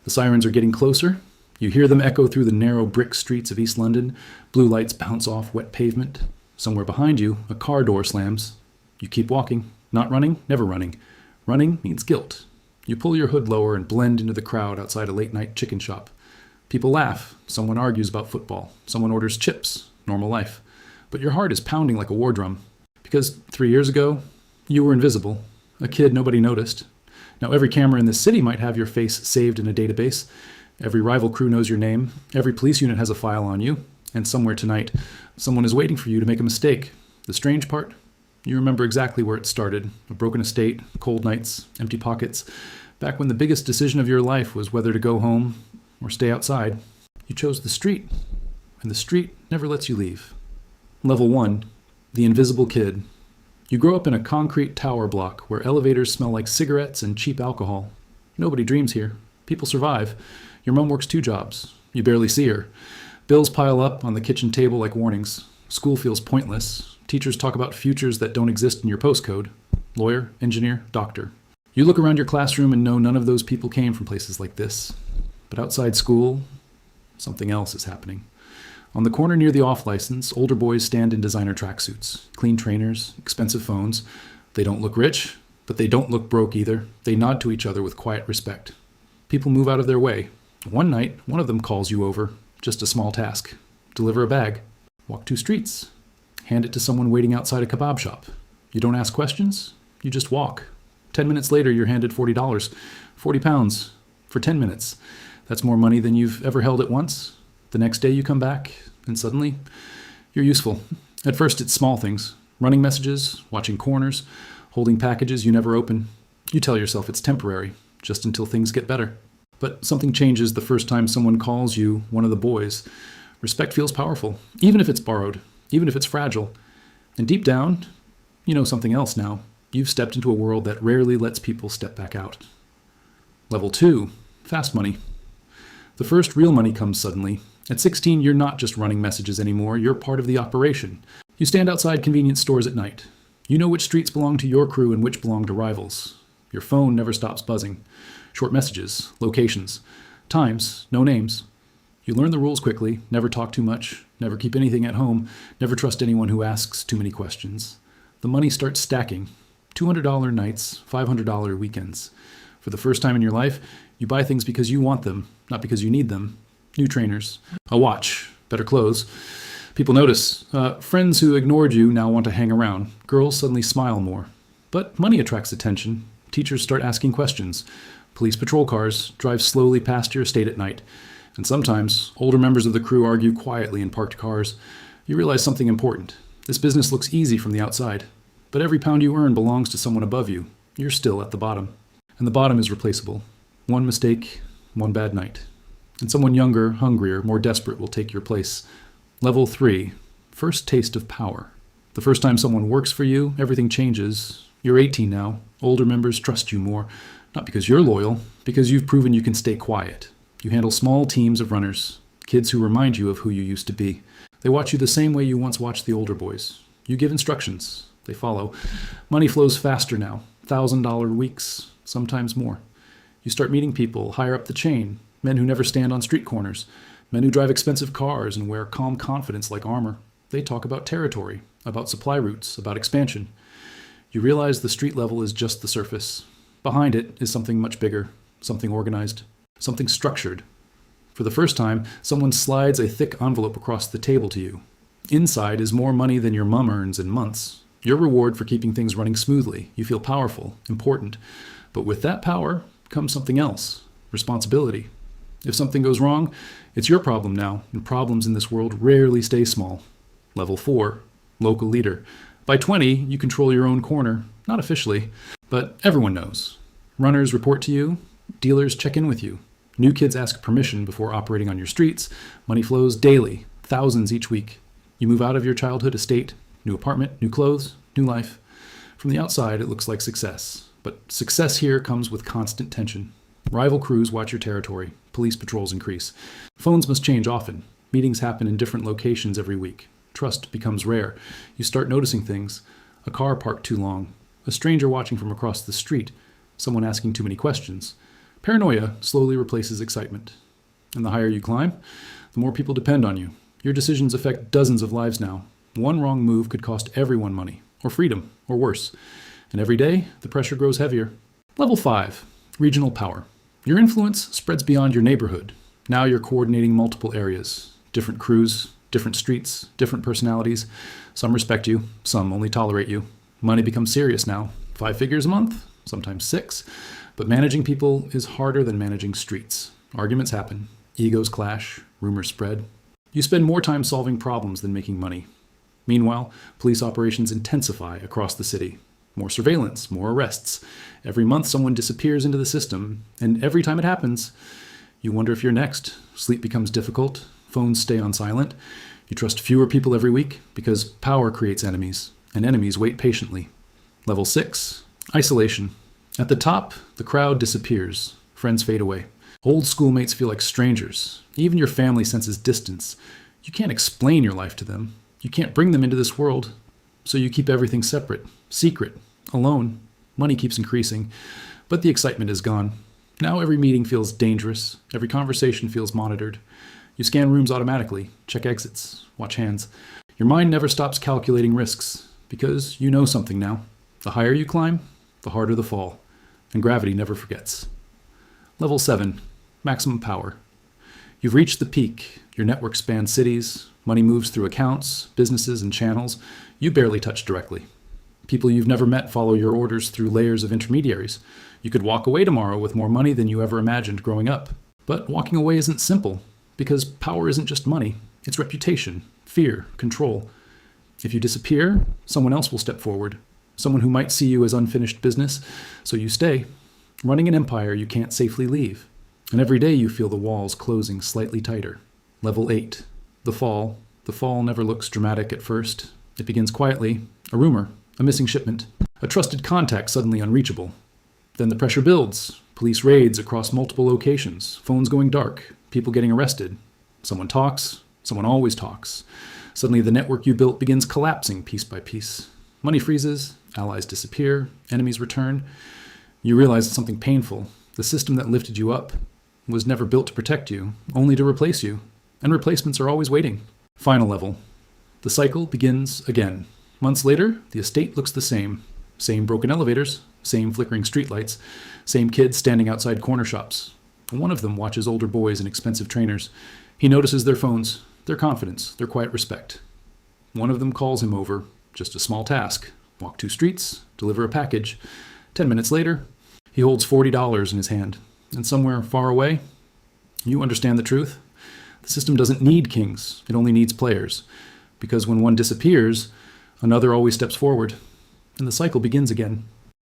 The sirens are getting closer. You hear them echo through the narrow brick streets of East London. Blue lights bounce off wet pavement. Somewhere behind you, a car door slams. You keep walking. Not running, never running. Running means guilt. You pull your hood lower and blend into the crowd outside a late-night chicken shop. People laugh. Someone argues about football. Someone orders chips. Normal life. But your heart is pounding like a war drum. Because 3 years ago, you were invisible. A kid nobody noticed. Now every camera in this city might have your face saved in a database. Every rival crew knows your name. Every police unit has a file on you. And somewhere tonight, someone is waiting for you to make a mistake. The strange part? You remember exactly where it started. A broken estate, cold nights, empty pockets. Back when the biggest decision of your life was whether to go home or stay outside. You chose the street. And the street never lets you leave. Level 1. The Invisible Kid. You grow up in a concrete tower block where elevators smell like cigarettes and cheap alcohol. Nobody dreams here. People survive. Your mom works 2 jobs. You barely see her. Bills pile up on the kitchen table like warnings. School feels pointless. Teachers talk about futures that don't exist in your postcode. Lawyer, engineer, doctor. You look around your classroom and know none of those people came from places like this. But outside school, something else is happening. On the corner near the off-license, older boys stand in designer tracksuits, clean trainers, expensive phones. They don't look rich, but they don't look broke either. They nod to each other with quiet respect. People move out of their way. One night, one of them calls you over. Just a small task. Deliver a bag. Walk 2 streets. Hand it to someone waiting outside a kebab shop. You don't ask questions. You just walk. 10 minutes later, you're handed $40. 40 pounds for 10 minutes. That's more money than you've ever held at once. The next day you come back, and suddenly, you're useful. At first, it's small things. Running messages, watching corners, holding packages you never open. You tell yourself it's temporary, just until things get better. But something changes the first time someone calls you one of the boys. Respect feels powerful, even if it's borrowed, even if it's fragile. And deep down, you know something else now. You've stepped into a world that rarely lets people step back out. Level 2, fast money. The first real money comes suddenly. At 16, you're not just running messages anymore, you're part of the operation. You stand outside convenience stores at night. You know which streets belong to your crew and which belong to rivals. Your phone never stops buzzing. Short messages, locations, times, no names. You learn the rules quickly, never talk too much, never keep anything at home, never trust anyone who asks too many questions. The money starts stacking. $200 nights, $500 weekends. For the first time in your life, you buy things because you want them, not because you need them. New trainers, a watch, better clothes. People notice. Friends who ignored you now want to hang around. Girls suddenly smile more. But money attracts attention. Teachers start asking questions. Police patrol cars drive slowly past your estate at night. And sometimes, older members of the crew argue quietly in parked cars. You realize something important. This business looks easy from the outside. But every pound you earn belongs to someone above you. You're still at the bottom. And the bottom is replaceable. One mistake, one bad night. And someone younger, hungrier, more desperate will take your place. Level 3, first taste of power. The first time someone works for you, everything changes. You're 18 now. Older members trust you more. Not because you're loyal, because you've proven you can stay quiet. You handle small teams of runners, kids who remind you of who you used to be. They watch you the same way you once watched the older boys. You give instructions. They follow. Money flows faster now. $1,000 weeks, sometimes more. You start meeting people higher up the chain, men who never stand on street corners, men who drive expensive cars and wear calm confidence like armor. They talk about territory, about supply routes, about expansion. You realize the street level is just the surface. Behind it is something much bigger, something organized, something structured. For the first time, someone slides a thick envelope across the table to you. Inside is more money than your mom earns in months. Your reward for keeping things running smoothly. You feel powerful, important. But with that power comes something else, responsibility. If something goes wrong, it's your problem now, and problems in this world rarely stay small. Level 4, local leader. By 20, you control your own corner, not officially, but everyone knows. Runners report to you, dealers check in with you. New kids ask permission before operating on your streets. Money flows daily, thousands each week. You move out of your childhood estate, new apartment, new clothes, new life. From the outside, it looks like success. But success here comes with constant tension. Rival crews watch your territory. Police patrols increase. Phones must change often. Meetings happen in different locations every week. Trust becomes rare. You start noticing things. A car parked too long. A stranger watching from across the street. Someone asking too many questions. Paranoia slowly replaces excitement. And the higher you climb, the more people depend on you. Your decisions affect dozens of lives now. One wrong move could cost everyone money, or freedom, or worse. And every day, the pressure grows heavier. Level 5, regional power. Your influence spreads beyond your neighborhood. Now you're coordinating multiple areas, different crews, different streets, different personalities. Some respect you, some only tolerate you. Money becomes serious now. 5 figures a month, sometimes 6. But managing people is harder than managing streets. Arguments happen, egos clash, rumors spread. You spend more time solving problems than making money. Meanwhile, police operations intensify across the city. More surveillance, more arrests. Every month someone disappears into the system, and every time it happens, you wonder if you're next. Sleep becomes difficult, phones stay on silent. You trust fewer people every week because power creates enemies, and enemies wait patiently. Level 6, isolation. At the top, the crowd disappears. Friends fade away. Old schoolmates feel like strangers. Even your family senses distance. You can't explain your life to them. You can't bring them into this world. So you keep everything separate, secret, alone. Money keeps increasing, but the excitement is gone. Now every meeting feels dangerous. Every conversation feels monitored. You scan rooms automatically, check exits, watch hands. Your mind never stops calculating risks because you know something now. The higher you climb, the harder the fall. And gravity never forgets. Level 7, maximum power. You've reached the peak. Your network spans cities. Money moves through accounts, businesses, and channels you barely touch directly. People you've never met follow your orders through layers of intermediaries. You could walk away tomorrow with more money than you ever imagined growing up. But walking away isn't simple, because power isn't just money. It's reputation, fear, control. If you disappear, someone else will step forward. Someone who might see you as unfinished business, so you stay. Running an empire you can't safely leave. And every day you feel the walls closing slightly tighter. Level 8, the fall. The fall never looks dramatic at first. It begins quietly. A rumor, a missing shipment, a trusted contact suddenly unreachable. Then the pressure builds. Police raids across multiple locations, phones going dark, people getting arrested. Someone talks, someone always talks. Suddenly the network you built begins collapsing piece by piece. Money freezes, allies disappear, enemies return. You realize something painful. The system that lifted you up was never built to protect you, only to replace you. And replacements are always waiting. Final level. The cycle begins again. Months later, the estate looks the same. Same broken elevators, same flickering streetlights, same kids standing outside corner shops. One of them watches older boys in expensive trainers. He notices their phones, their confidence, their quiet respect. One of them calls him over. Just a small task. Walk 2 streets, deliver a package. 10 minutes later, he holds $40 in his hand. And somewhere far away, you understand the truth. The system doesn't need kings. It only needs players. Because when one disappears, another always steps forward. And the cycle begins again.